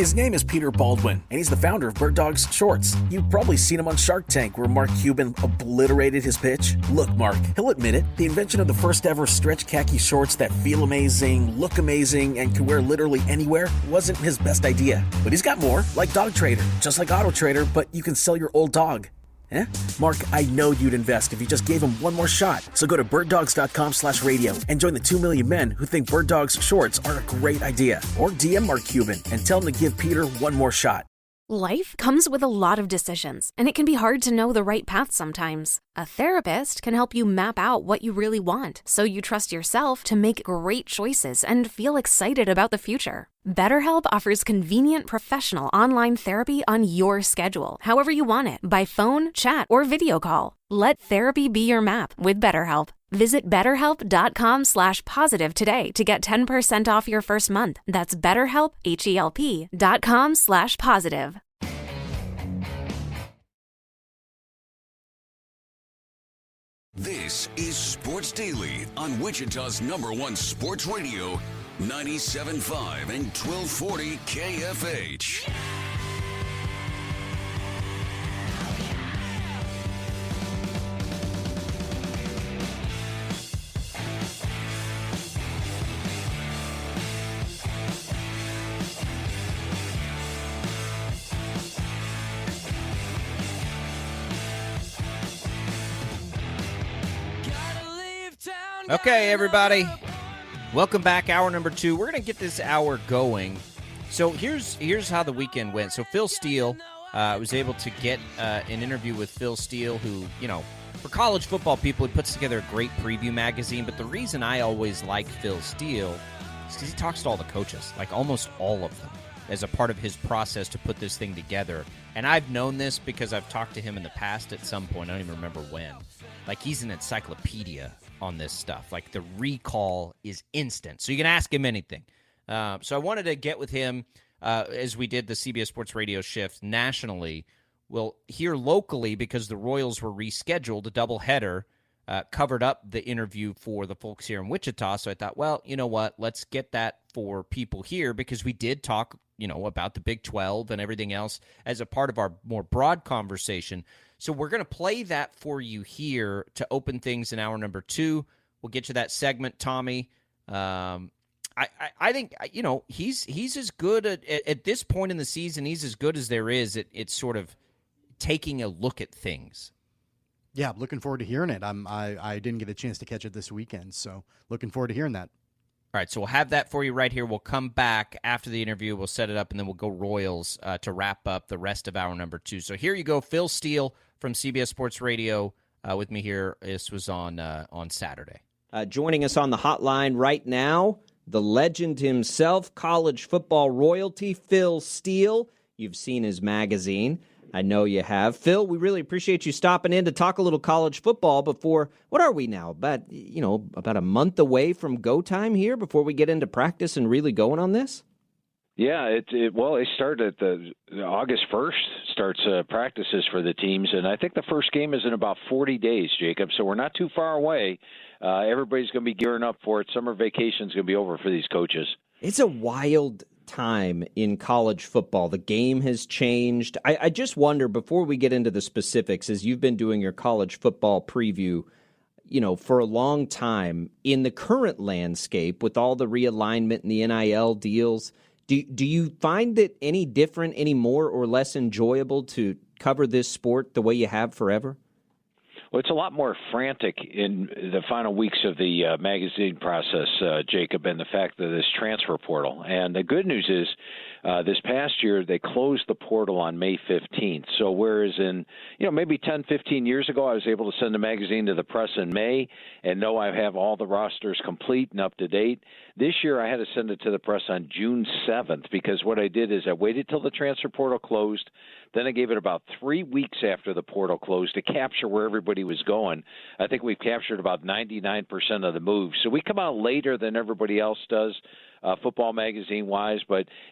His name is Peter Baldwin, and he's the founder of Bird Dogs Shorts. You've probably seen him on Shark Tank, where Mark Cuban obliterated his pitch. Look, Mark, he'll admit it. The invention of the first ever stretch khaki shorts that feel amazing, look amazing, and can wear literally anywhere wasn't his best idea. But he's got more, like Dog Trader, just like Auto Trader, but you can sell your old dog. Eh? Mark, I know you'd invest if you just gave him one more shot. So go to birddogs.com/radio and join the 2 million men who think Bird Dogs shorts are a great idea. Or DM Mark Cuban and tell him to give Peter one more shot. Life comes with a lot of decisions, and it can be hard to know the right path sometimes. A therapist can help you map out what you really want, so you trust yourself to make great choices and feel excited about the future. BetterHelp offers convenient professional online therapy on your schedule, however you want it, by phone, chat, or video call. Let therapy be your map with BetterHelp. Visit BetterHelp.com/positive today to get 10% off your first month. That's BetterHelp, HELP.com/positive. This is Sports Daily on Wichita's #1 sports radio, 97.5 and 1240 KFH. Okay, everybody. Welcome back. Hour number 2. We're going to get this hour going. So here's how the weekend went. So Phil Steele was able to get an interview with Phil Steele, who, for college football people, he puts together a great preview magazine. But the reason I always like Phil Steele is because he talks to all the coaches, like almost all of them, as a part of his process to put this thing together. And I've known this because I've talked to him in the past at some point. I don't even remember when. Like, he's an encyclopedia on this stuff. Like, the recall is instant. So you can ask him anything. So I wanted to get with him as we did the CBS Sports Radio shift nationally. Well, here locally, because the Royals were rescheduled, a doubleheader covered up the interview for the folks here in Wichita. So I thought, well, you know what? Let's get that for people here, because we did talk, about the Big 12 and everything else as a part of our more broad conversation. So we're going to play that for you here to open things in hour number 2. We'll get you that segment, Tommy. I think, he's as good at this point in the season. He's as good as there is. It's sort of taking a look at things. Yeah, I'm looking forward to hearing it. I didn't get a chance to catch it this weekend, so looking forward to hearing that. All right, so we'll have that for you right here. We'll come back after the interview. We'll set it up, and then we'll go Royals to wrap up the rest of hour number 2. So here you go, Phil Steele from CBS Sports Radio with me here. This was on Saturday. Joining us on the hotline right now, the legend himself, college football royalty, Phil Steele. You've seen his magazine. I know you have. Phil, we really appreciate you stopping in to talk a little college football before, what are we now, about a month away from go time here before we get into practice and really going on this? Yeah, it started the August 1st starts practices for the teams, and I think the first game is in about 40 days, Jacob, so we're not too far away. Everybody's going to be gearing up for it. Summer vacation's going to be over for these coaches. It's a wild time in college football. The game has changed. I just wonder, before we get into the specifics, as you've been doing your college football preview, for a long time, in the current landscape with all the realignment and the NIL deals, do you find it any different, any more or less enjoyable to cover this sport the way you have forever? Well, it's a lot more frantic in the final weeks of the magazine process, Jacob, and the fact that this transfer portal. And the good news is this past year they closed the portal on May 15th. So whereas in, maybe 10, 15 years ago I was able to send a magazine to the press in May and know I have all the rosters complete and up to date, this year I had to send it to the press on June 7th because what I did is I waited till the transfer portal closed. Then I gave it about 3 weeks after the portal closed to capture where everybody was going. I think we've captured about 99% of the moves. So we come out later than everybody else does, football magazine-wise.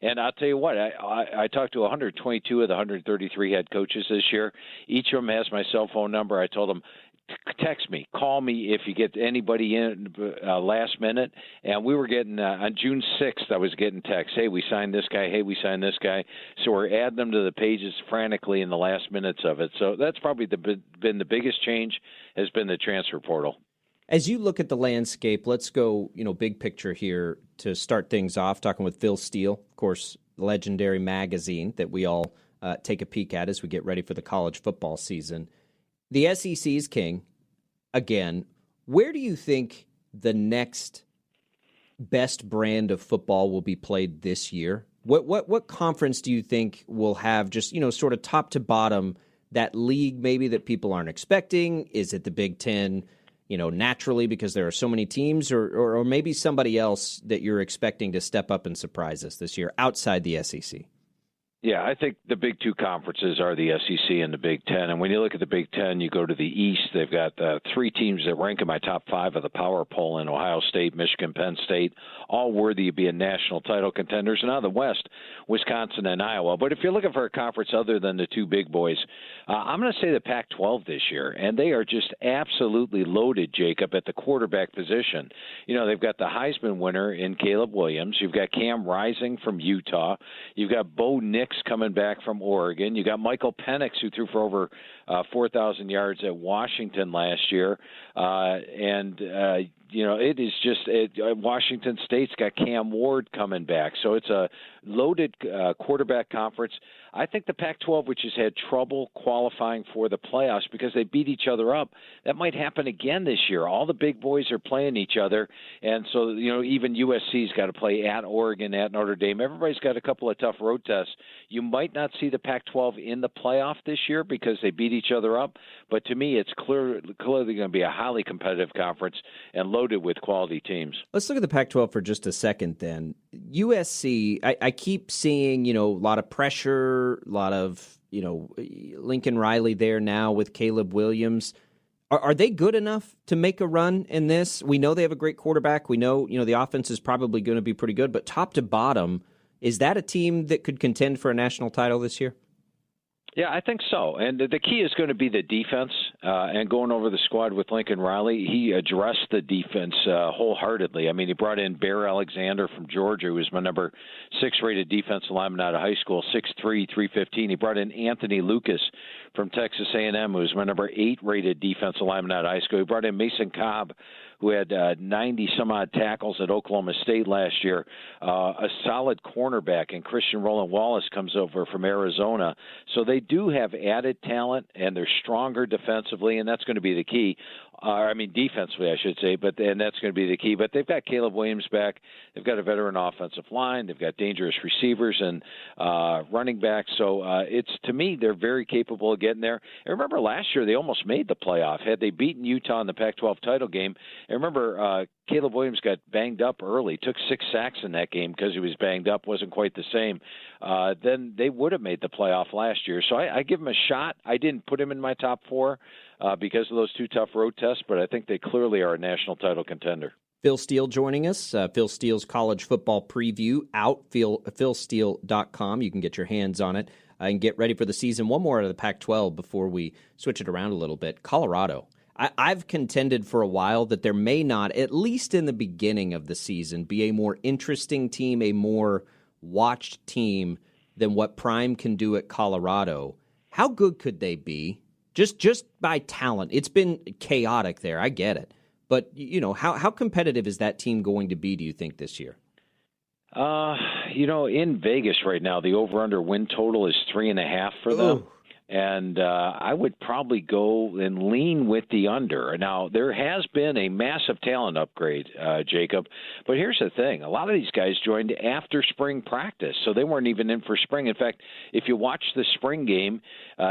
And I'll tell you what, I talked to 122 of the 133 head coaches this year. Each of them has my cell phone number. I told them, text me, call me if you get anybody in last minute. And we were getting on June 6th, I was getting texts. Hey, we signed this guy. Hey, we signed this guy. So we're adding them to the pages frantically in the last minutes of it. So that's probably been the biggest change has been the transfer portal. As you look at the landscape, let's go, big picture here to start things off, talking with Phil Steele, of course, legendary magazine that we all take a peek at as we get ready for the college football season. The SEC's king, again. Where do you think the next best brand of football will be played this year? What conference do you think will have just, sort of top to bottom that league maybe that people aren't expecting? Is it the Big Ten, naturally because there are so many teams, or maybe somebody else that you're expecting to step up and surprise us this year outside the SEC? Yeah, I think the big two conferences are the SEC and the Big Ten. And when you look at the Big Ten, you go to the East. They've got three teams that rank in my top five of the power poll in Ohio State, Michigan, Penn State, all worthy of being national title contenders. And out of the West, Wisconsin and Iowa. But if you're looking for a conference other than the two big boys, I'm going to say the Pac-12 this year. And they are just absolutely loaded, Jacob, at the quarterback position. They've got the Heisman winner in Caleb Williams. You've got Cam Rising from Utah. You've got Bo Nix coming back from Oregon. You got Michael Penix, who threw for over 4,000 yards at Washington last year. It is just Washington State's got Cam Ward coming back. So it's a loaded quarterback conference. I think the Pac-12, which has had trouble qualifying for the playoffs because they beat each other up, that might happen again this year. All the big boys are playing each other, and so even USC's got to play at Oregon, at Notre Dame. Everybody's got a couple of tough road tests. You might not see the Pac-12 in the playoff this year because they beat each other up, but to me, it's clearly going to be a highly competitive conference and loaded with quality teams. Let's look at the Pac-12 for just a second then. USC, I keep seeing, a lot of pressure, a lot of, Lincoln Riley there now with Caleb Williams. Are they good enough to make a run in this? We know they have a great quarterback. We know, the offense is probably going to be pretty good, but top to bottom, is that a team that could contend for a national title this year? Yeah, I think so. And the key is going to be the defense. And going over the squad with Lincoln Riley, he addressed the defense wholeheartedly. I mean, he brought in Bear Alexander from Georgia, who was my number 6 rated defensive lineman out of high school, 6'3", 315. He brought in Anthony Lucas from Texas A&M, who was my number 8 rated defensive lineman out of high school. He brought in Mason Cobb, who had 90-some-odd tackles at Oklahoma State last year, a solid cornerback, and Christian Roland Wallace comes over from Arizona. So they do have added talent, and they're stronger defensively, and that's going to be the key. Defensively, I should say, and that's going to be the key. But they've got Caleb Williams back. They've got a veteran offensive line. They've got dangerous receivers and running backs. So to me, they're very capable of getting there. And remember, last year they almost made the playoff. Had they beaten Utah in the Pac-12 title game, and remember, Caleb Williams got banged up early, took 6 sacks in that game because he was banged up, wasn't quite the same. Then they would have made the playoff last year. So I give him a shot. I didn't put him in my top 4 because of those 2 tough road tests, but I think they clearly are a national title contender. Phil Steele joining us. Phil Steele's college football preview out, philsteele.com. You can get your hands on it and get ready for the season. One more out of the Pac-12 before we switch it around a little bit. Colorado. I've contended for a while that there may not, at least in the beginning of the season, be a more interesting team, a more watched team than what Prime can do at Colorado. How good could they be? Just by talent. It's been chaotic there. I get it. But, how competitive is that team going to be, do you think, this year? In Vegas right now, the over-under win total is 3.5 for them. Ooh. And I would probably go and lean with the under. Now, there has been a massive talent upgrade, Jacob. But here's the thing. A lot of these guys joined after spring practice, so they weren't even in for spring. In fact, if you watch the spring game,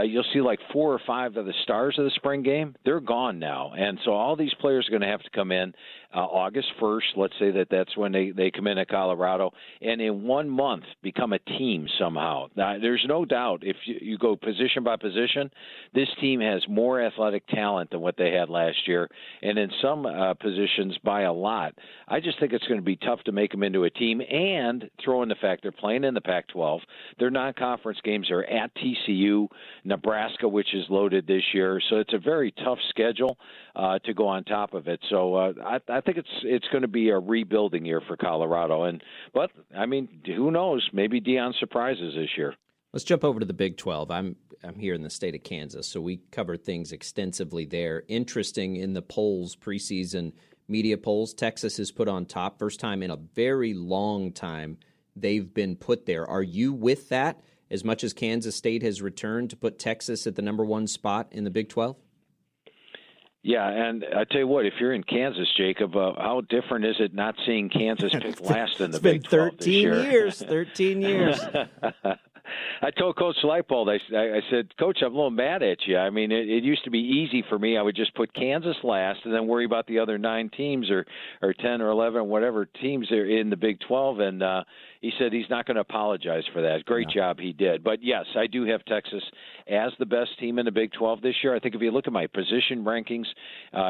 you'll see like 4 or 5 of the stars of the spring game. They're gone now. And so all these players are going to have to come in August 1st. Let's say that's when they come in at Colorado. And in 1 month, become a team somehow. Now, there's no doubt if you go position by position, this team has more athletic talent than what they had last year, and in some positions by a lot. I just think it's going to be tough to make them into a team, and throw in the fact they're playing in the Pac-12. Their non-conference games are at TCU, Nebraska, which is loaded this year, so it's a very tough schedule to go on top of it. So I think it's going to be a rebuilding year for Colorado, but I mean, who knows? Maybe Deion surprises this year. Let's jump over to the Big 12. I'm here in the state of Kansas, so we cover things extensively there. Interesting in the polls, preseason media polls, Texas is put on top. First time in a very long time they've been put there. Are you with that as much as Kansas State has returned to put Texas at the number one spot in the Big 12? Yeah, and I tell you what, if you're in Kansas, Jacob, how different is it not seeing Kansas pick last in the Big 12 this year? It's been 13 years. I told Coach Leipold, I said, Coach, I'm a little mad at you. I mean, it used to be easy for me. I would just put Kansas last and then worry about the other 9 teams or 10 or 11, whatever teams are in the Big 12. And he said he's not going to apologize for that. Great job he did. But, yes, I do have Texas as the best team in the Big 12 this year. I think if you look at my position rankings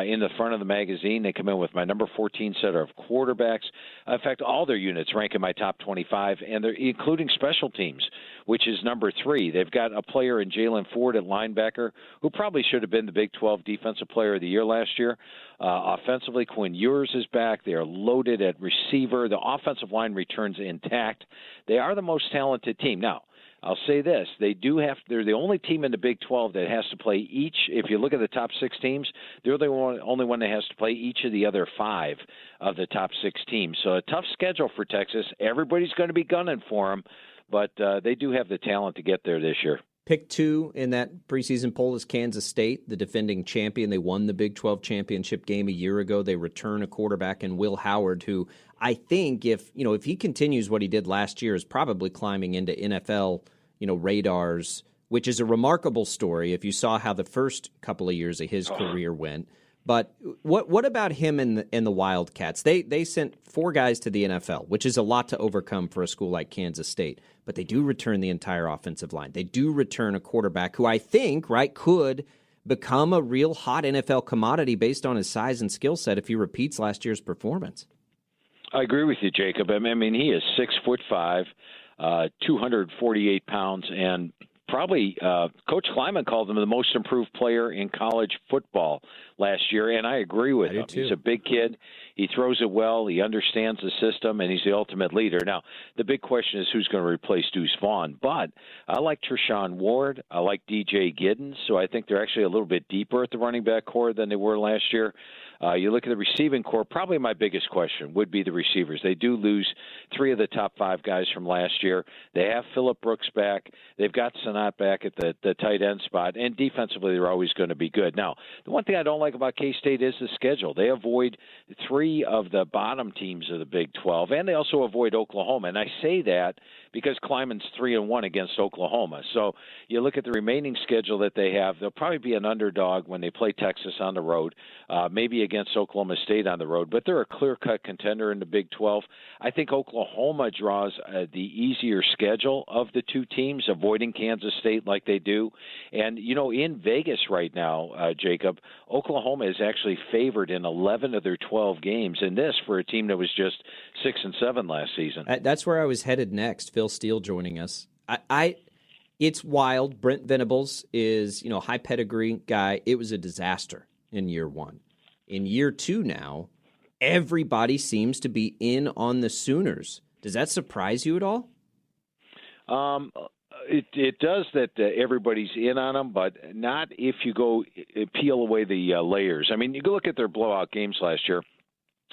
in the front of the magazine, they come in with my number 14 set of quarterbacks. In fact, all their units rank in my top 25, and they're including special teams, which is number 3. They've got a player in Jalen Ford at linebacker who probably should have been the Big 12 Defensive Player of the Year last year. Offensively, Quinn Ewers is back. They are loaded at receiver. The offensive line returns intact. They are the most talented team. Now, I'll say this. They're the only team in the Big 12 that has to play each. If you look at the top 6 teams, they're the only one that has to play each of the other 5 of the top 6 teams. So a tough schedule for Texas. Everybody's going to be gunning for them, but they do have the talent to get there this year. Pick 2 in that preseason poll is Kansas State, the defending champion. They won the Big 12 championship game a year ago. They return a quarterback in Will Howard, who I think if he continues what he did last year, is probably climbing into NFL, radars, which is a remarkable story if you saw how the first couple of years of his career went. But what about him and the Wildcats? They sent 4 guys to the NFL, which is a lot to overcome for a school like Kansas State. But they do return the entire offensive line. They do return a quarterback who I think, could become a real hot NFL commodity based on his size and skill set if he repeats last year's performance. I agree with you, Jacob. I mean, he is 6'5", 248 pounds, and probably Coach Kleiman called him the most improved player in college football last year, and I agree with him. He's a big kid. He throws it well. He understands the system, and he's the ultimate leader. Now, the big question is who's going to replace Deuce Vaughn. But I like Treshaun Ward. I like DJ Giddens, so I think they're actually a little bit deeper at the running back core than they were last year. You look at the receiving core, probably my biggest question would be the receivers. They do lose 3 of the top 5 guys from last year. They have Phillip Brooks back. They've got Sanat back at the tight end spot, and defensively they're always going to be good. Now, the one thing I don't like about K-State is the schedule. They avoid 3 of the bottom teams of the Big 12, and they also avoid Oklahoma. And I say that because Kleiman's 3-1 against Oklahoma. So you look at the remaining schedule that they have, they'll probably be an underdog when they play Texas on the road, maybe against Oklahoma State on the road, but they're a clear-cut contender in the Big 12. I think Oklahoma draws the easier schedule of the 2 teams, avoiding Kansas State like they do. And, in Vegas right now, Jacob, Oklahoma is actually favored in 11 of their 12 games, and this for a team that was just 6-7 last season. That's where I was headed next. Phil Steele joining us. It's wild. Brent Venables is, high pedigree guy. It was a disaster in year 1. In year 2 now, everybody seems to be in on the Sooners. Does that surprise you at all? It does that everybody's in on them, but not if you go peel away the layers. I mean, you go look at their blowout games last year,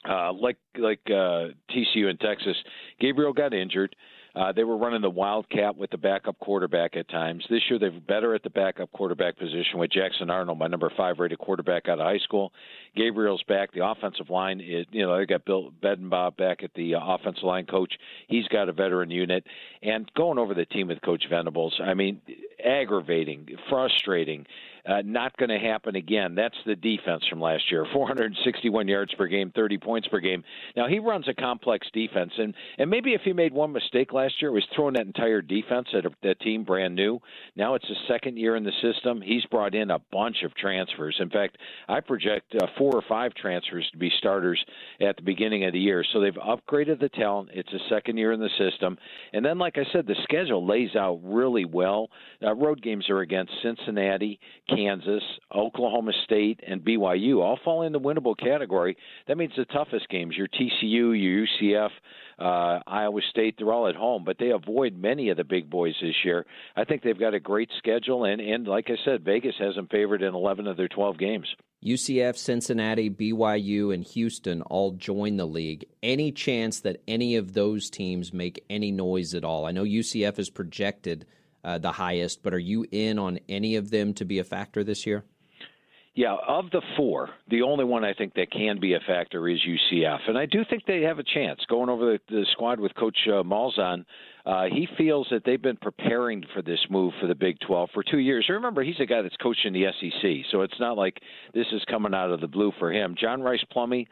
like TCU and Texas. Gabriel got injured. They were running the Wildcat with the backup quarterback at times. This year, they're better at the backup quarterback position with Jackson Arnold, my number 5 rated quarterback out of high school. Gabriel's back. The offensive line is, they got Bill Bedenbaugh back at the offensive line coach. He's got a veteran unit. And going over the team with Coach Venables, I mean, aggravating, frustrating. Not going to happen again. That's the defense from last year. 461 yards per game, 30 points per game. Now, he runs a complex defense, and maybe if he made one mistake last year, it was throwing that entire defense at that team brand new. Now it's the second year in the system. He's brought in a bunch of transfers. In fact, I project 4 or 5 transfers to be starters at the beginning of the year. So they've upgraded the talent. It's a second year in the system. And then, like I said, the schedule lays out really well. Road games are against Cincinnati, Kansas, Oklahoma State, and BYU all fall in the winnable category. That means the toughest games, your TCU, your UCF, Iowa State, they're all at home, but they avoid many of the big boys this year. I think they've got a great schedule, and like I said, Vegas has them favored in 11 of their 12 games. UCF, Cincinnati, BYU, and Houston all join the league. Any chance that any of those teams make any noise at all? I know UCF is projected the highest, but are you in on any of them to be a factor this year? Yeah, of the 4, the only one I think that can be a factor is UCF. And I do think they have a chance. Going over the squad with Coach Malzahn, he feels that they've been preparing for this move for the Big 12 for 2 years. Remember, he's a guy that's coaching the SEC, so it's not like this is coming out of the blue for him. John Rice Plumlee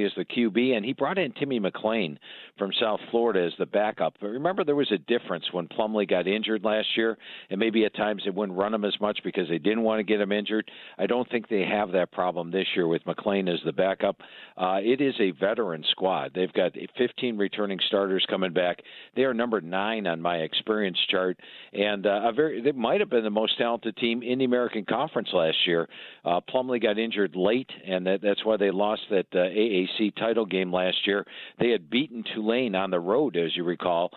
is the QB, and he brought in Timmy McClain from South Florida as the backup. But remember, there was a difference when Plumlee got injured last year, and maybe at times they wouldn't run him as much because they didn't want to get him injured. I don't think they have that problem this year with McClain as the backup. It is a veteran squad. They've got 15 returning starters coming back. They are number 9 on my experience chart, and they might have been the most talented team in the American Conference last year. Plumlee got injured late, and that's why they lost that AAC title game last year. They had beaten Tulane on the road, as you recall,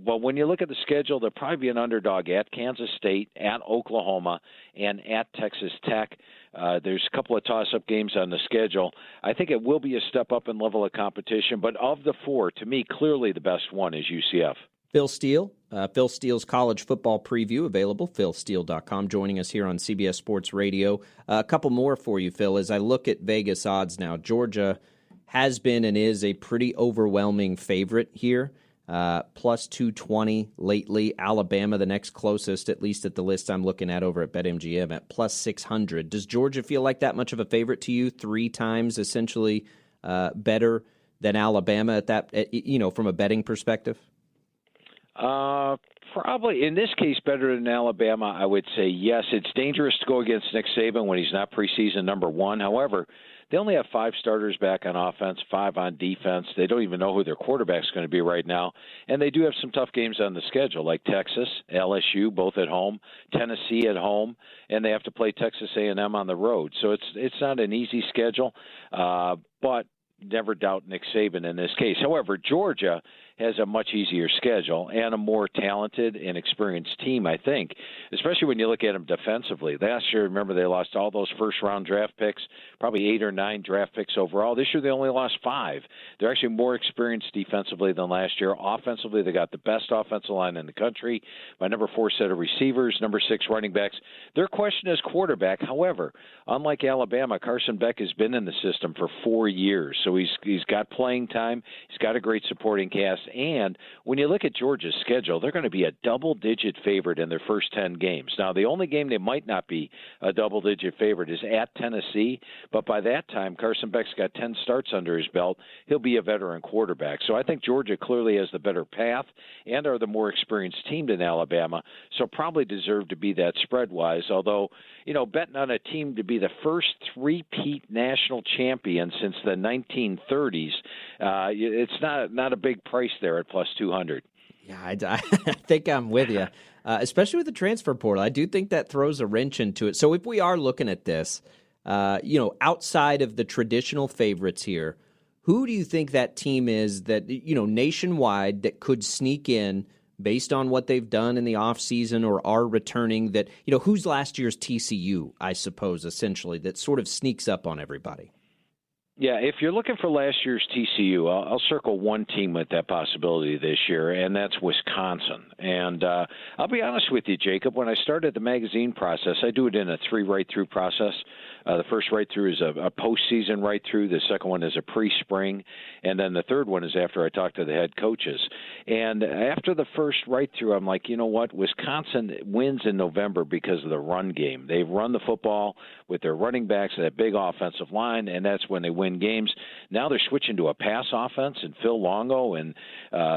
but when you look at the schedule, they'll probably be an underdog at Kansas State, at Oklahoma, and at Texas Tech. There's a couple of toss-up games on the schedule. I think it will be a step up in level of competition, but of the 4, to me, clearly the best one is UCF. Phil Steele, Phil Steele's college football preview available, philsteele.com, joining us here on CBS Sports Radio. A couple more for you, Phil. As I look at Vegas odds now, Georgia has been and is a pretty overwhelming favorite here. Plus 220 lately. Alabama, the next closest, at least at the list I'm looking at over at BetMGM, at plus 600. Does Georgia feel like that much of a favorite to you? 3 times essentially better than Alabama at that, from a betting perspective? Probably, in this case, better than Alabama, I would say yes. It's dangerous to go against Nick Saban when he's not preseason number 1. However, they only have 5 starters back on offense, 5 on defense. They don't even know who their quarterback's going to be right now. And they do have some tough games on the schedule, like Texas, LSU, both at home, Tennessee at home, and they have to play Texas A&M on the road. So it's not an easy schedule, but never doubt Nick Saban in this case. However, Georgia has a much easier schedule and a more talented and experienced team, I think, especially when you look at them defensively. Last year, remember, they lost all those first-round draft picks, probably 8 or 9 draft picks overall. This year, they only lost 5. They're actually more experienced defensively than last year. Offensively, they got the best offensive line in the country, my number 4 set of receivers, number 6 running backs. Their question is quarterback. However, unlike Alabama, Carson Beck has been in the system for 4 years, so he's got playing time. He's got a great supporting cast. And when you look at Georgia's schedule, they're going to be a double-digit favorite in their first 10 games. Now, the only game they might not be a double-digit favorite is at Tennessee, but by that time, Carson Beck's got 10 starts under his belt. He'll be a veteran quarterback. So I think Georgia clearly has the better path and are the more experienced team than Alabama, so probably deserve to be that spread-wise, although, betting on a team to be the first three-peat national champion since the 1930s, it's not a big price there at plus 200. Yeah, I think I'm with you, especially with the transfer portal. I do think that throws a wrench into it. So if we are looking at this, outside of the traditional favorites here, who do you think that team is that, nationwide that could sneak in based on what they've done in the offseason or are returning that, who's last year's TCU, I suppose, essentially, that sort of sneaks up on everybody? Yeah, if you're looking for last year's TCU, I'll circle one team with that possibility this year, and that's Wisconsin. And I'll be honest with you, Jacob, when I started the magazine process, I do it in a 3 write-through process. The first write-through is a postseason write-through. The second one is a pre-spring. And then the third one is after I talk to the head coaches. And after the first write-through, I'm like, you know what? Wisconsin wins in November because of the run game. They run the football with their running backs, that big offensive line, and that's when they win games. Now they're switching to a pass offense and Phil Longo and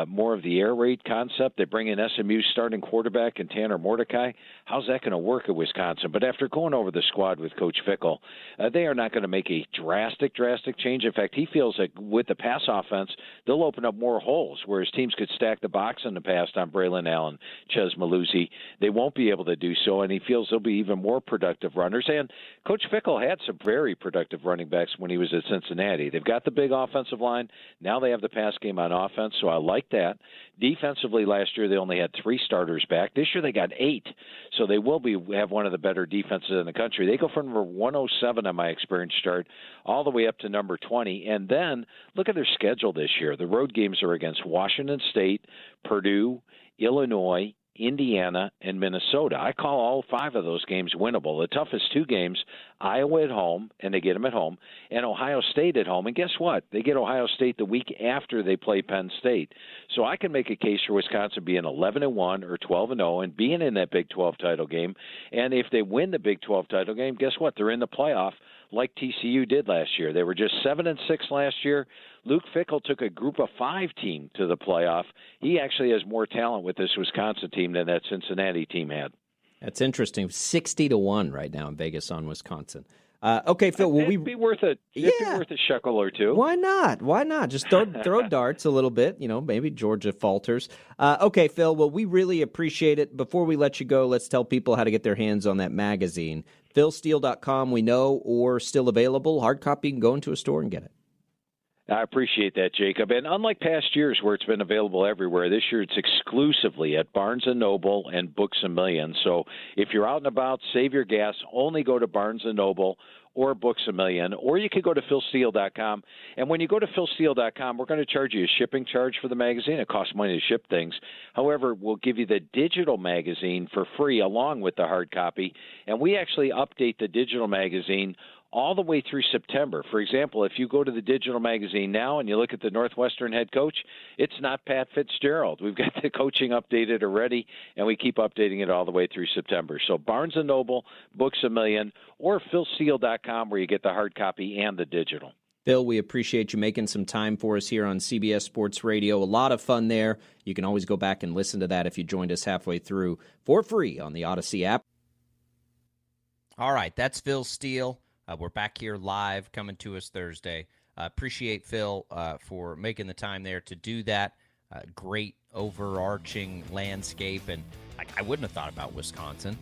more of the air raid concept. They bring in SMU's starting quarterback and Tanner Mordecai. How's that going to work at Wisconsin? But after going over the squad with Coach Phill, they are not going to make a drastic change. In fact, he feels like with the pass offense, they'll open up more holes, whereas teams could stack the box in the past on Braylon Allen, Ches Maluzzi. They won't be able to do so, and he feels they'll be even more productive runners. And Coach Phill had some very productive running backs when he was at Cincinnati. They've got the big offensive line. Now they have the pass game on offense, so I like that. Defensively, last year they only had 3 starters back. This year they got 8, so they will have one of the better defenses in the country. They go from number 107 on my experience chart all the way up to number 20. And then look at their schedule this year. The road games are against Washington State, Purdue, Illinois, Indiana, and Minnesota. I call all 5 of those games winnable. The toughest 2 games, Iowa at home, and they get them at home, and Ohio State at home. And guess what? They get Ohio State the week after they play Penn State. So I can make a case for Wisconsin being 11-1 or 12-0 and being in that Big 12 title game. And if they win the Big 12 title game, guess what? They're in the playoff like TCU did last year. They were just 7-6 last year. Luke Fickell took a group of 5 team to the playoff. He actually has more talent with this Wisconsin team than that Cincinnati team had. That's interesting. 60-1 right now in Vegas on Wisconsin. Okay, Phil. It'd be worth a shekel or two. Why not? Why not? Just throw darts a little bit. Maybe Georgia falters. Okay, Phil. Well, we really appreciate it. Before we let you go, let's tell people how to get their hands on that magazine. PhilSteele.com, we know, or still available. Hard copy, you can go into a store and get it. I appreciate that, Jacob. And unlike past years where it's been available everywhere, this year it's exclusively at Barnes & Noble and Books A Million. So if you're out and about, save your gas, only go to Barnes & Noble or Books A Million, or you could go to PhilSteele.com. And when you go to PhilSteele.com, we're going to charge you a shipping charge for the magazine. It costs money to ship things. However, we'll give you the digital magazine for free along with the hard copy. And we actually update the digital magazine all the way through September. For example, if you go to the digital magazine now and you look at the Northwestern head coach, it's not Pat Fitzgerald. We've got the coaching updated already, and we keep updating it all the way through September. So Barnes & Noble, Books A Million, or PhilSteele.com where you get the hard copy and the digital. Phil, we appreciate you making some time for us here on CBS Sports Radio. A lot of fun there. You can always go back and listen to that if you joined us halfway through for free on the Odyssey app. All right, that's Phil Steele. We're back here live, coming to us Thursday. Appreciate Phil for making the time there to do that. Great overarching landscape, and I wouldn't have thought about Wisconsin.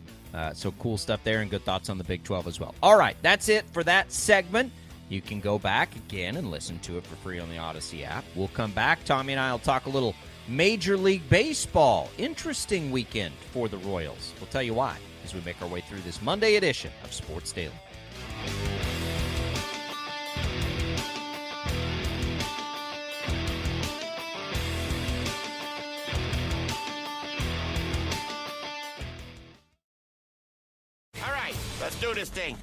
So cool stuff there, and good thoughts on the Big 12 as well. All right, that's it for that segment. You can go back again and listen to it for free on the Odyssey app. We'll come back. Tommy and I will talk a little Major League Baseball. Interesting weekend for the Royals. We'll tell you why as we make our way through this Monday edition of Sports Daily. All right, let's do this thing.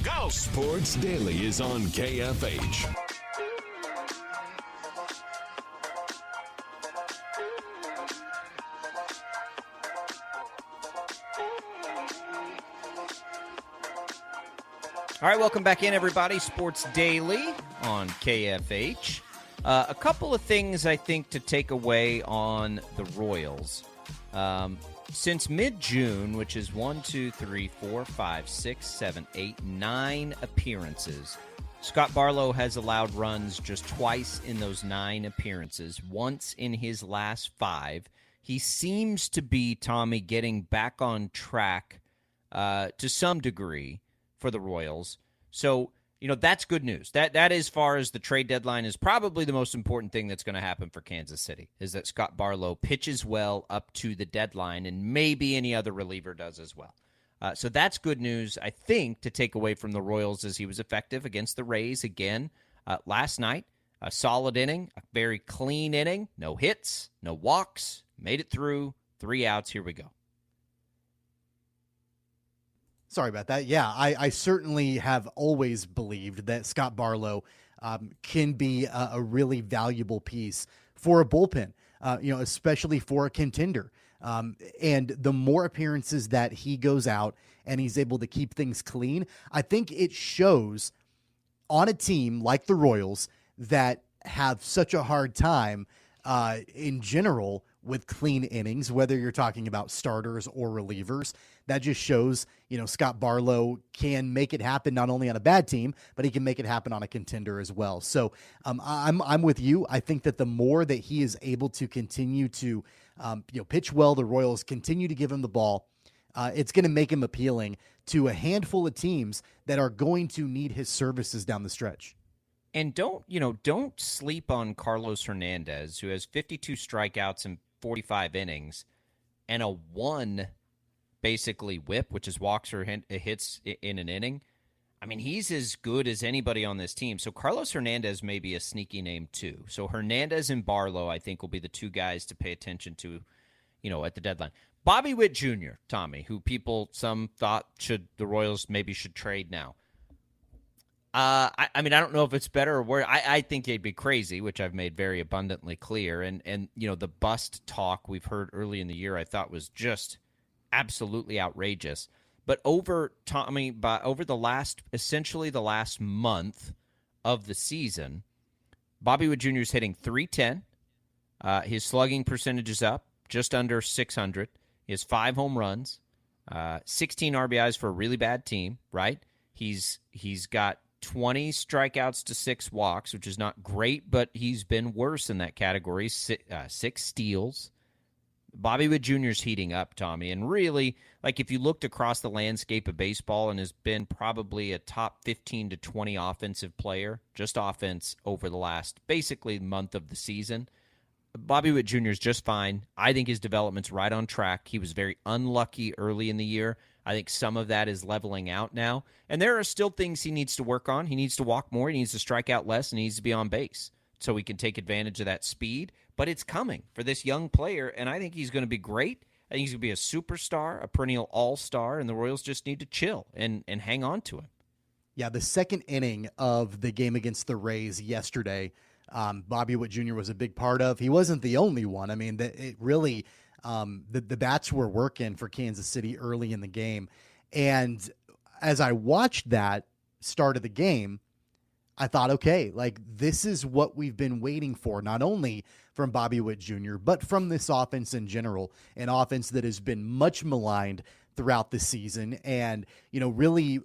Go! Sports Daily is on KFH. All right, welcome back in, everybody. Sports Daily on KFH. A couple of things I think to take away on the Royals. Since mid-June, which is 9 appearances, Scott Barlow has allowed runs just twice in those 9 appearances, once in his last 5. He seems to be, Tommy, getting back on track to some degree for the Royals. So, that's good news. That as far as the trade deadline is probably the most important thing that's going to happen for Kansas City, is that Scott Barlow pitches well up to the deadline, and maybe any other reliever does as well. So that's good news, I think, to take away from the Royals, as he was effective against the Rays again. Last night, a solid inning, a very clean inning, no hits, no walks, made it through, 3 outs. Here we go. Sorry about that. Yeah, I certainly have always believed that Scott Barlow can be a really valuable piece for a bullpen, especially for a contender. And the more appearances that he goes out and he's able to keep things clean, I think it shows on a team like the Royals that have such a hard time in general with clean innings, whether you're talking about starters or relievers. That just shows, Scott Barlow can make it happen not only on a bad team, but he can make it happen on a contender as well. So I'm with you. I think that the more that he is able to continue to pitch well, the Royals continue to give him the ball, it's going to make him appealing to a handful of teams that are going to need his services down the stretch. And don't sleep on Carlos Hernandez, who has 52 strikeouts in 45 innings and a 1 basically whip, which is walks or hits in an inning. I mean, he's as good as anybody on this team. So Carlos Hernandez may be a sneaky name too. So Hernandez and Barlow, I think, will be the 2 guys to pay attention to, at the deadline. Bobby Witt Jr., Tommy, who some thought the Royals maybe should trade now. I don't know if it's better or worse. I think they'd be crazy, which I've made very abundantly clear. And the bust talk we've heard early in the year, I thought was just absolutely outrageous. But over essentially the last month of the season, Bobby Witt Jr. is hitting .310. His slugging percentage is up just under 600. He has 5 home runs, 16 RBIs for a really bad team, right? He's got 20 strikeouts to 6 walks, which is not great, but he's been worse in that category. 6 steals. Bobby Witt Jr. is heating up, Tommy, and really, if you looked across the landscape of baseball and has been probably a top 15 to 20 offensive player, just offense over the last basically month of the season, Bobby Witt Jr. is just fine. I think his development's right on track. He was very unlucky early in the year. I think some of that is leveling out now. And there are still things he needs to work on. He needs to walk more. He needs to strike out less. And he needs to be on base so he can take advantage of that speed. But it's coming for this young player, and I think he's going to be great. I think he's going to be a superstar, a perennial all-star, and the Royals just need to chill and hang on to him. Yeah, the second inning of the game against the Rays yesterday, Bobby Witt Jr. was a big part of. He wasn't the only one. I mean, it really the bats were working for Kansas City early in the game. And as I watched that start of the game, I thought, okay, this is what we've been waiting for, not only from Bobby Witt Jr., but from this offense in general, an offense that has been much maligned throughout the season and, really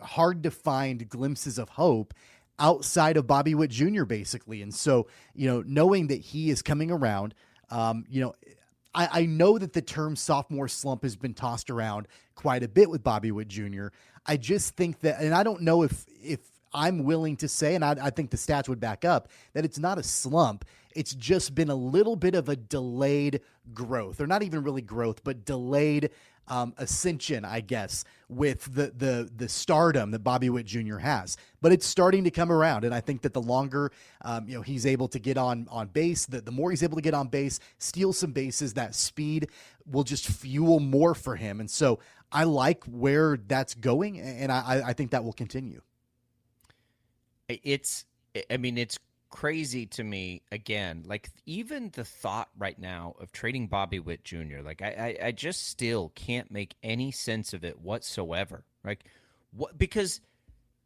hard to find glimpses of hope outside of Bobby Witt Jr., basically. And so, knowing that he is coming around, I know that the term sophomore slump has been tossed around quite a bit with Bobby Witt Jr. I just think that, and I don't know if I'm willing to say, and I think the stats would back up, that it's not a slump. It's just been a little bit of a delayed growth, or not even really growth, but delayed ascension, I guess, with the stardom that Bobby Witt Jr. has. But it's starting to come around, and I think that the longer he's able to get on base, the more he's able to get on base, steal some bases, that speed will just fuel more for him. And so I like where that's going, and I think that will continue. It's crazy to me, again, even the thought right now of trading Bobby Witt Jr., I just still can't make any sense of it whatsoever. Because,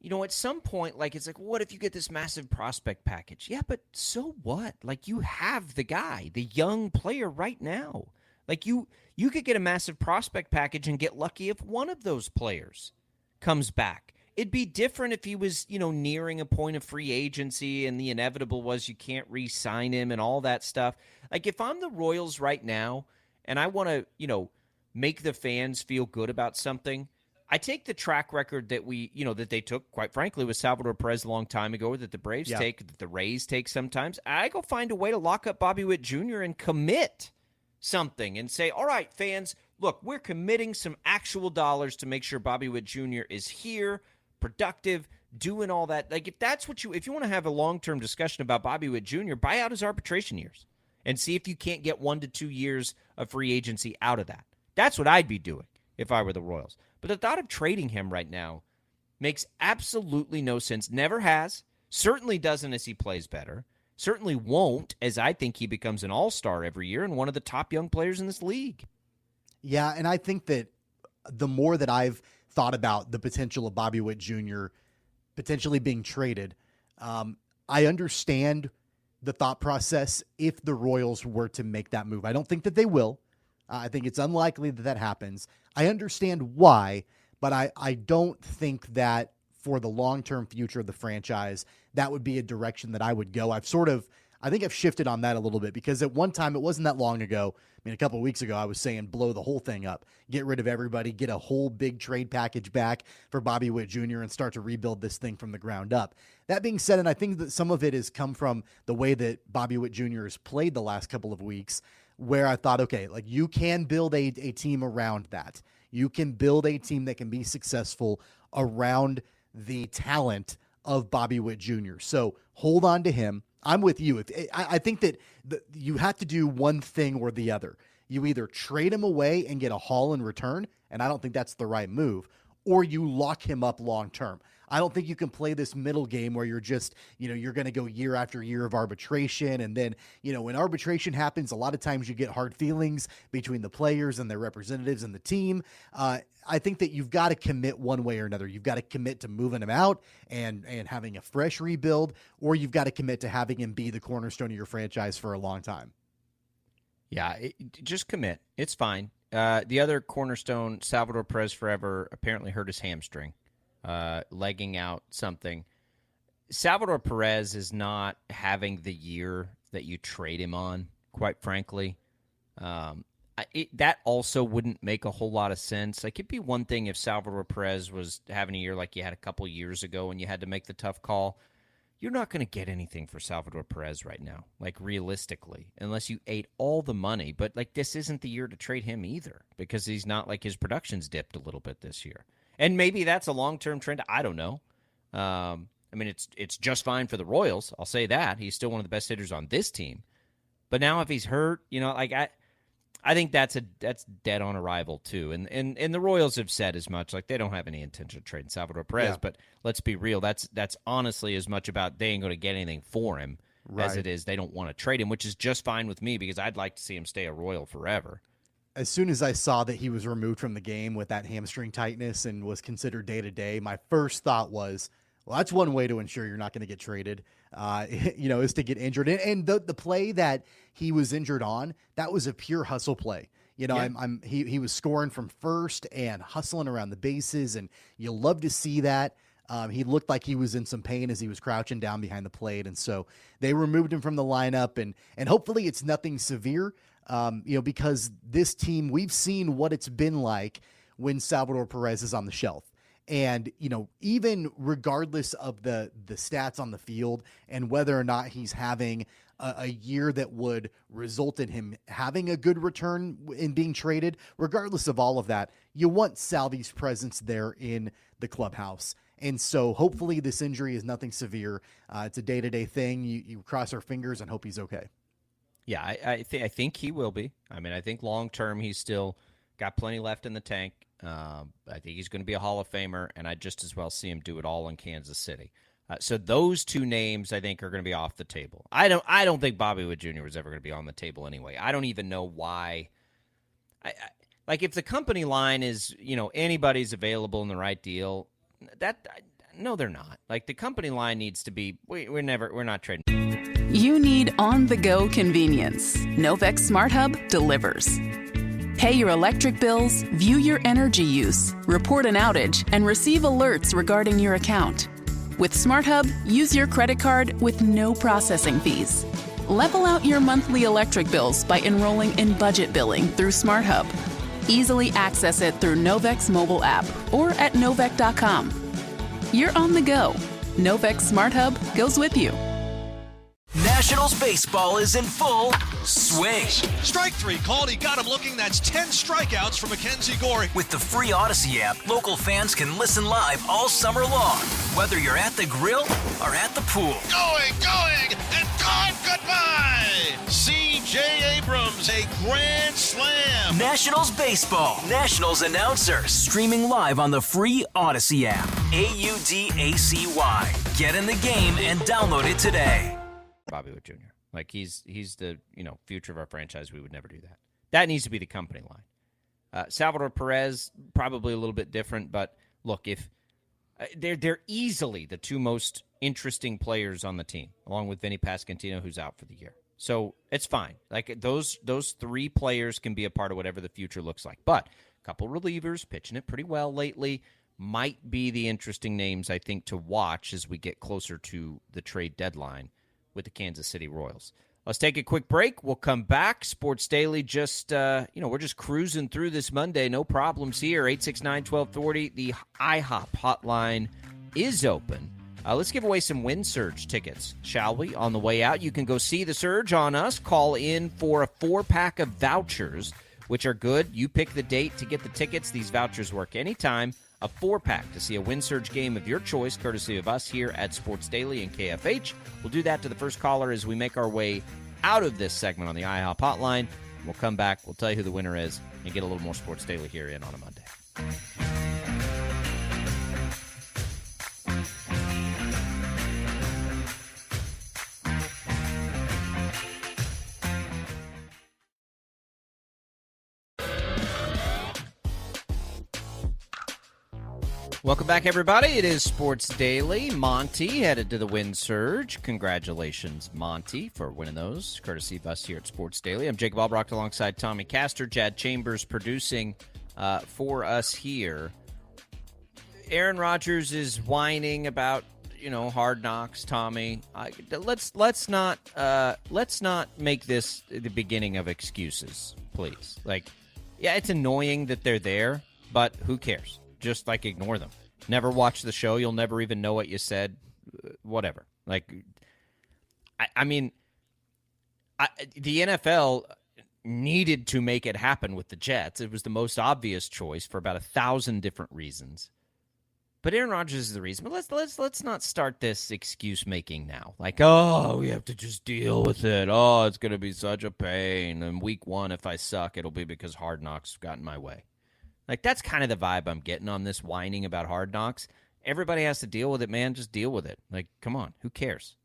at some point, it's what if you get this massive prospect package? Yeah, but so what? You have the guy, the young player right now. You could get a massive prospect package and get lucky if one of those players comes back. It'd be different if he was, nearing a point of free agency and the inevitable was you can't re-sign him and all that stuff. If I'm the Royals right now and I want to, make the fans feel good about something, I take the track record that that they took, quite frankly, with Salvador Perez a long time ago, that the Braves take, that the Rays take sometimes. I go find a way to lock up Bobby Witt Jr. and commit something and say, all right, fans, look, we're committing some actual dollars to make sure Bobby Witt Jr. is here, productive, doing all that. Like, if you want to have a long-term discussion about Bobby Witt Jr., buy out his arbitration years and see if you can't get 1 to 2 years of free agency out of that. That's what I'd be doing if I were the Royals. But the thought of trading him right now makes absolutely no sense. Never has. Certainly doesn't as he plays better. Certainly won't as I think he becomes an all-star every year and one of the top young players in this league. Yeah, and I think that the more that I've thought about the potential of Bobby Witt Jr. potentially being traded, I understand the thought process if the Royals were to make that move. I don't think that they will. I think it's unlikely that that happens. I understand why, but I don't think that for the long-term future of the franchise, that would be a direction that I would go. I think I've shifted on that a little bit because at one time, it wasn't that long ago. I mean, a couple of weeks ago, I was saying blow the whole thing up, get rid of everybody, get a whole big trade package back for Bobby Witt Jr. and start to rebuild this thing from the ground up. That being said, and I think that some of it has come from the way that Bobby Witt Jr. has played the last couple of weeks, where I thought, okay, like you can build a team around that. You can build a team that can be successful around the talent of Bobby Witt Jr. So hold on to him. I'm with you. I think that you have to do one thing or the other. You either trade him away and get a haul in return, and I don't think that's the right move, or you lock him up long term. I don't think you can play this middle game where you're just, you're going to go year after year of arbitration. And then, when arbitration happens, a lot of times you get hard feelings between the players and their representatives and the team. I think that you've got to commit one way or another. You've got to commit to moving him out and having a fresh rebuild, or you've got to commit to having him be the cornerstone of your franchise for a long time. Yeah, just commit. It's fine. The other cornerstone, Salvador Perez Forever, apparently hurt his hamstring, legging out something. Salvador Perez is not having the year that you trade him on, quite frankly. That also wouldn't make a whole lot of sense. Like, it'd be one thing if Salvador Perez was having a year like you had a couple years ago and you had to make the tough call. You're not going to get anything for Salvador Perez right now, like realistically, unless you ate all the money. But like, this isn't the year to trade him either, because he's not, like, his production's dipped a little bit this year. And maybe that's a long-term trend. I don't know. I mean, it's just fine for the Royals. I'll say that. He's still one of the best hitters on this team. But now if he's hurt, like I think that's dead on arrival too. And the Royals have said as much. Like, they don't have any intention of trading Salvador Perez, yeah. But let's be real. That's honestly as much about they ain't going to get anything for him as it is they don't want to trade him, which is just fine with me because I'd like to see him stay a Royal forever. As soon as I saw that he was removed from the game with that hamstring tightness and was considered day-to-day, my first thought was, well, that's one way to ensure you're not going to get traded, is to get injured. And the play that he was injured on, that was a pure hustle play. Yeah. He was scoring from first and hustling around the bases, and you'll love to see that. He looked like he was in some pain as he was crouching down behind the plate, and so they removed him from the lineup, and hopefully it's nothing severe, because this team, we've seen what it's been like when Salvador Perez is on the shelf. And, even regardless of the stats on the field and whether or not he's having a year that would result in him having a good return in being traded, regardless of all of that, you want Salvy's presence there in the clubhouse. And so hopefully this injury is nothing severe. It's a day-to-day thing. You cross our fingers and hope he's okay. Yeah, I think he will be. I mean, I think long-term he's still got plenty left in the tank. I think he's going to be a Hall of Famer, and I'd just as well see him do it all in Kansas City. So those two names, I think, are going to be off the table. I don't think Bobby Witt Jr. was ever going to be on the table anyway. I don't even know why. Like, if the company line is, anybody's available in the right deal, no, they're not. Like, the company line needs to be, we're not trading. You need on-the-go convenience. Novec Smart Hub delivers. Pay your electric bills, view your energy use, report an outage, and receive alerts regarding your account. With Smart Hub, use your credit card with no processing fees. Level out your monthly electric bills by enrolling in budget billing through Smart Hub. Easily access it through Novec's mobile app or at Novec.com. You're on the go. Novec Smart Hub goes with you. Nationals baseball is in full Swing. Strike three called. He got him looking. That's 10 strikeouts for Mackenzie Gore. With the free Odyssey app, local fans can listen live all summer long, whether you're at the grill or at the pool. Going, and gone. Goodbye. C.J. Abrams, a grand slam. Nationals baseball. Nationals announcers streaming live on the free Odyssey app. AUDACY. Get in the game and download it today. Bobby Witt Jr. Like he's the future of our franchise. We would never do that. That needs to be the company line. Salvador Perez, probably a little bit different, but look, if they're easily the two most interesting players on the team, along with Vinny Pasquantino, who's out for the year. So it's fine. Like those three players can be a part of whatever the future looks like. But a couple relievers pitching it pretty well lately might be the interesting names, I think, to watch as we get closer to the trade deadline with the Kansas City Royals. Let's take a quick break. We'll come back. Sports Daily we're just cruising through this Monday. No problems here. 869-1240. The IHOP hotline is open. Let's give away some Wind Surge tickets, shall we? On the way out, you can go see the Surge on us. Call in for a 4-pack of vouchers, which are good. You pick the date to get the tickets. These vouchers work anytime. A 4-pack to see a Wind Surge game of your choice, courtesy of us here at Sports Daily and KFH. We'll do that to the first caller as we make our way out of this segment on the IHOP hotline. We'll come back. We'll tell you who the winner is and get a little more Sports Daily here in on a Monday. Welcome back, everybody. It is Sports Daily. Monty headed to the Wind Surge. Congratulations, Monty, for winning those, courtesy of us here at Sports Daily. I'm Jacob Albrocht alongside Tommy Castor, Jad Chambers producing for us here. Aaron Rodgers is whining about, Hard Knocks, Tommy. Let's not make this the beginning of excuses, please. Yeah, it's annoying that they're there, but who cares? Just ignore them. Never watch the show. You'll never even know what you said. Whatever. The NFL needed to make it happen with the Jets. It was the most obvious choice for about 1,000 different reasons. But Aaron Rodgers is the reason. But let's not start this excuse making now. We have to just deal with it. Oh, it's going to be such a pain. And week one, if I suck, it'll be because Hard Knocks got in my way. That's kind of the vibe I'm getting on this whining about Hard Knocks. Everybody has to deal with it, man. Just deal with it. Come on. Who cares?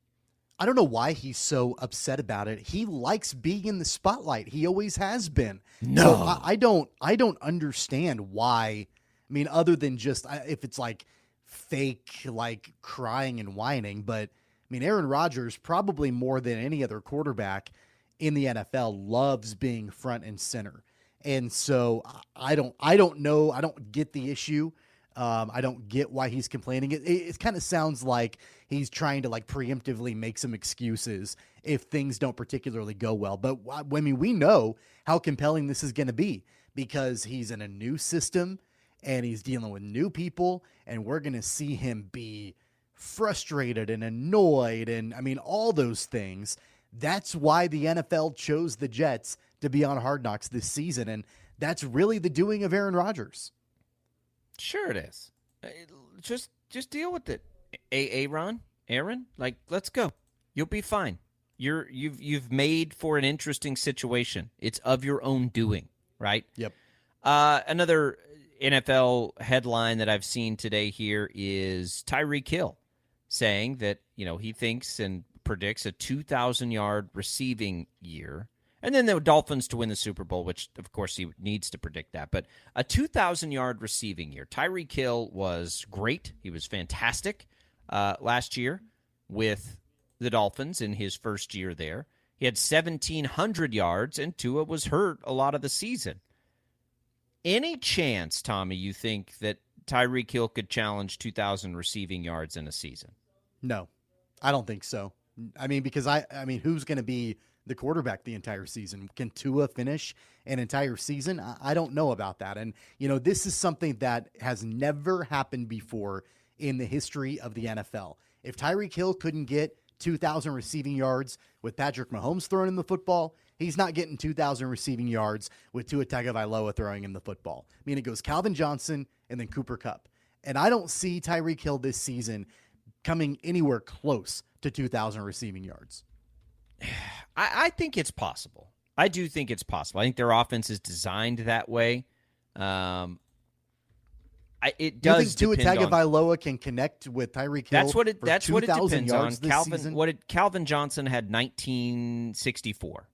I don't know why he's so upset about it. He likes being in the spotlight. He always has been. No. So I don't understand why. I mean, other than just if it's fake, crying and whining. But, Aaron Rodgers, probably more than any other quarterback in the NFL, loves being front and center. And so I don't know. I don't get the issue. I don't get why he's complaining. It kind of sounds like he's trying to preemptively make some excuses if things don't particularly go well. But we know how compelling this is going to be because he's in a new system and he's dealing with new people, and we're going to see him be frustrated and annoyed and all those things. That's why the NFL chose the Jets to be on Hard Knocks this season, and that's really the doing of Aaron Rodgers. Sure it is. Just deal with it. Aaron, let's go. You'll be fine. You've made for an interesting situation. It's of your own doing, right? Yep. Another NFL headline that I've seen today here is Tyreek Hill saying that, he thinks and predicts a 2,000-yard receiving year. And then the Dolphins to win the Super Bowl, which, of course, he needs to predict that. But a 2,000-yard receiving year. Tyreek Hill was great. He was fantastic last year with the Dolphins in his first year there. He had 1,700 yards, and Tua was hurt a lot of the season. Any chance, Tommy, you think that Tyreek Hill could challenge 2,000 receiving yards in a season? No, I don't think so. Because who's going to be the quarterback the entire season? Can Tua finish an entire season? I don't know about that. And, this is something that has never happened before in the history of the NFL. If Tyreek Hill couldn't get 2,000 receiving yards with Patrick Mahomes throwing in the football, He's not getting 2,000 receiving yards with Tua Tagovailoa throwing him the football. I mean, it goes Calvin Johnson and then Cooper Kupp. And I don't see Tyreek Hill this season coming anywhere close to 2,000 receiving yards. I think it's possible. I do think it's possible. I think their offense is designed that way. It does. Do you think Tua Tagovailoa can connect with Tyreek Hill? That's what it depends on. Calvin, Calvin Johnson had 1964.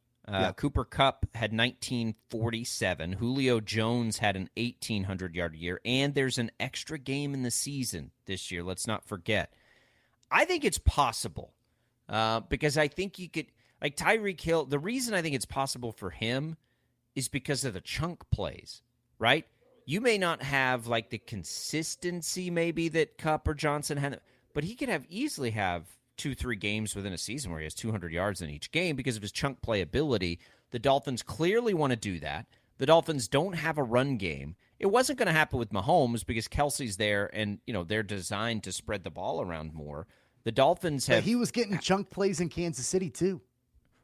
Cooper Kupp had 1947. Julio Jones had an 1,800-yard year, and there's an extra game in the season this year. Let's not forget. I think it's possible because I think you could, like Tyreek Hill. The reason I think it's possible for him is because of the chunk plays, right? You may not have like the consistency maybe that Kupp or Johnson had, but he could easily have 2-3 games within a season where he has 200 yards in each game because of his chunk play ability. The Dolphins clearly want to do that. The Dolphins don't have a run game. It wasn't going to happen with Mahomes because Kelsey's there and, they're designed to spread the ball around more. The Dolphins have... But he was getting chunk plays in Kansas City too.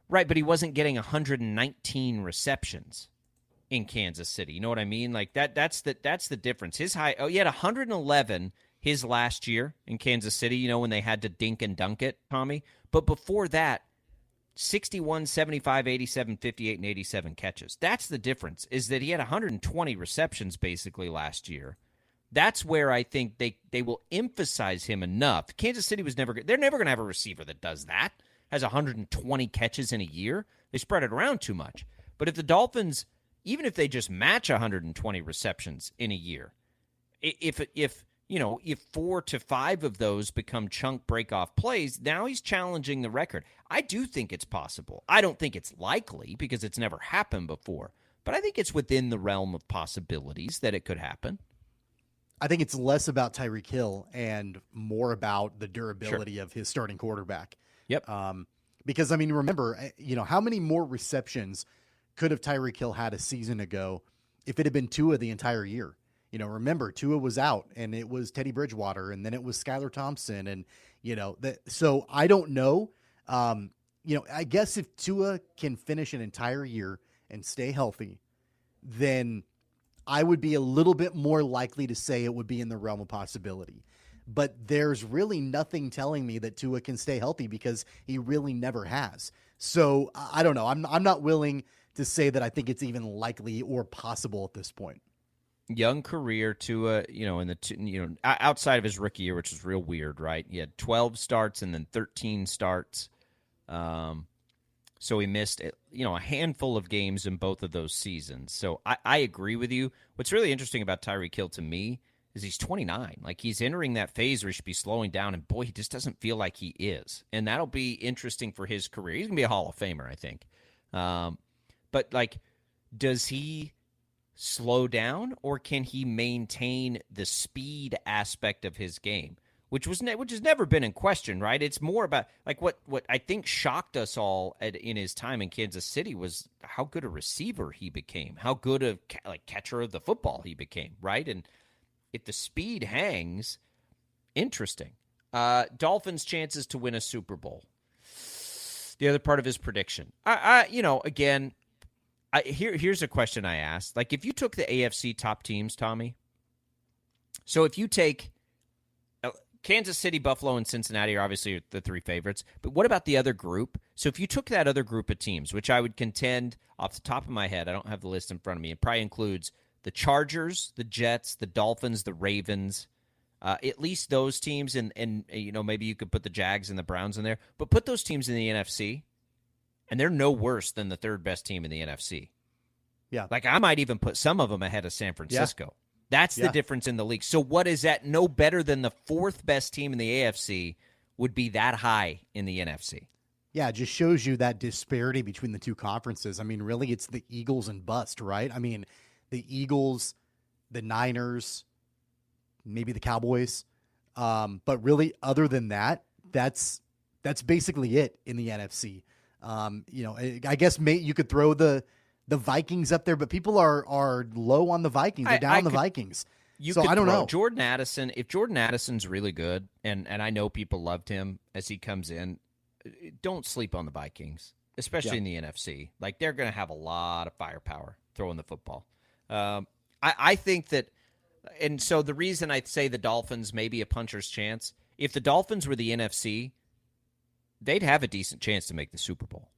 Right, but he wasn't getting 119 receptions in Kansas City. You know what I mean? Like that's the difference. His he had 111 his last year in Kansas City, when they had to dink and dunk it, Tommy. But before that, 61, 75, 87, 58, and 87 catches. That's the difference, is that he had 120 receptions basically last year. That's where I think they will emphasize him enough. Kansas City they're never going to have a receiver that does that, has 120 catches in a year. They spread it around too much. But if the Dolphins, even if they just match 120 receptions in a year, if 4 to 5 of those become chunk break-off plays, now he's challenging the record. I do think it's possible. I don't think it's likely because it's never happened before, but I think it's within the realm of possibilities that it could happen. I think it's less about Tyreek Hill and more about the durability of his starting quarterback. Yep. Because, remember, how many more receptions could have Tyreek Hill had a season ago if it had been Tua the entire year? Remember, Tua was out, and it was Teddy Bridgewater, and then it was Skylar Thompson, and, so I don't know. I guess if Tua can finish an entire year and stay healthy, then I would be a little bit more likely to say it would be in the realm of possibility. But there's really nothing telling me that Tua can stay healthy because he really never has. So I don't know. I'm not willing to say that I think it's even likely or possible at this point. Young career Tua, outside of his rookie year, which was real weird, right? He had 12 starts and then 13 starts. So he missed, a handful of games in both of those seasons. So I agree with you. What's really interesting about Tyreek Hill to me is he's 29. Like, he's entering that phase where he should be slowing down, and boy, he just doesn't feel like he is. And that'll be interesting for his career. He's going to be a Hall of Famer, I think. But, does he slow down, or can he maintain the speed aspect of his game, which has never been in question, right? It's more about what I think shocked us all in his time in Kansas City was how good a receiver he became, how good a catcher of the football he became, right? And if the speed hangs, interesting. Dolphins' chances to win a Super Bowl. The other part of his prediction, here's a question I asked. If you took the AFC top teams, Tommy, so if you take Kansas City, Buffalo, and Cincinnati are obviously the three favorites, but what about the other group? So if you took that other group of teams, which I would contend off the top of my head, I don't have the list in front of me, it probably includes the Chargers, the Jets, the Dolphins, the Ravens, at least those teams, and maybe you could put the Jags and the Browns in there, but put those teams in the NFC, and they're no worse than the third best team in the NFC. Yeah. I might even put some of them ahead of San Francisco. Yeah. That's the difference in the league. So what is that? No better than the fourth best team in the AFC would be that high in the NFC. Yeah, it just shows you that disparity between the two conferences. Really, it's the Eagles and bust, right? The Eagles, the Niners, maybe the Cowboys. But really, other than that, that's basically it in the NFC. I guess you could throw the Vikings up there, but people are low on the Vikings. They're down on the Vikings. So I don't know. Jordan Addison, if Jordan Addison's really good, and I know people loved him as he comes in, don't sleep on the Vikings. especially in the NFC. Like, they're going to have a lot of firepower throwing the football. I think that, and so the reason I say the Dolphins may be a puncher's chance, if the Dolphins were the NFC, they'd have a decent chance to make the Super Bowl.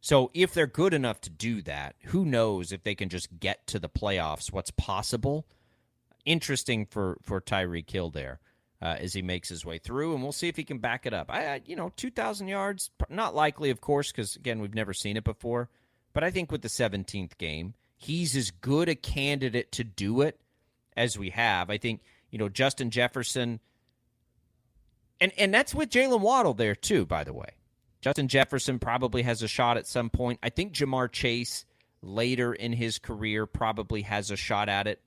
So if they're good enough to do that, who knows if they can just get to the playoffs, what's possible. Interesting for Tyreek Hill there as he makes his way through, and we'll see if he can back it up. 2,000 yards, not likely, of course, because, again, we've never seen it before. But I think with the 17th game, he's as good a candidate to do it as we have. I think, Justin Jefferson, and that's with Jalen Waddle there too, by the way. Justin Jefferson probably has a shot at some point. I think Jamar Chase later in his career probably has a shot at it.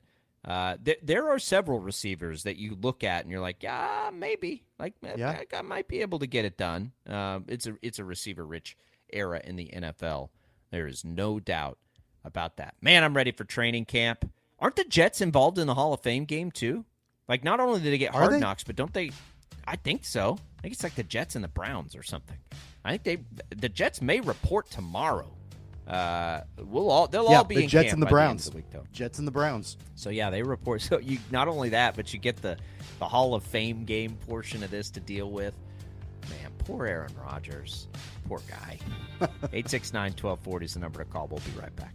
There are several receivers that you look at and you're like, yeah, maybe. I might be able to get it done. It's a receiver-rich era in the NFL. There is no doubt about that. Man, I'm ready for training camp. Aren't the Jets involved in the Hall of Fame game too? Like, not only did they get Hard Knocks, but don't they? I think so. I think it's like the Jets and the Browns or something. I think the Jets may report tomorrow. They'll all be in Jets camp and the by Browns. The end of the week, though. Jets and the Browns. So yeah, they report. So you not only that, but you get the Hall of Fame game portion of this to deal with. Man, poor Aaron Rodgers. Poor guy. 869-1240 is the number to call. We'll be right back.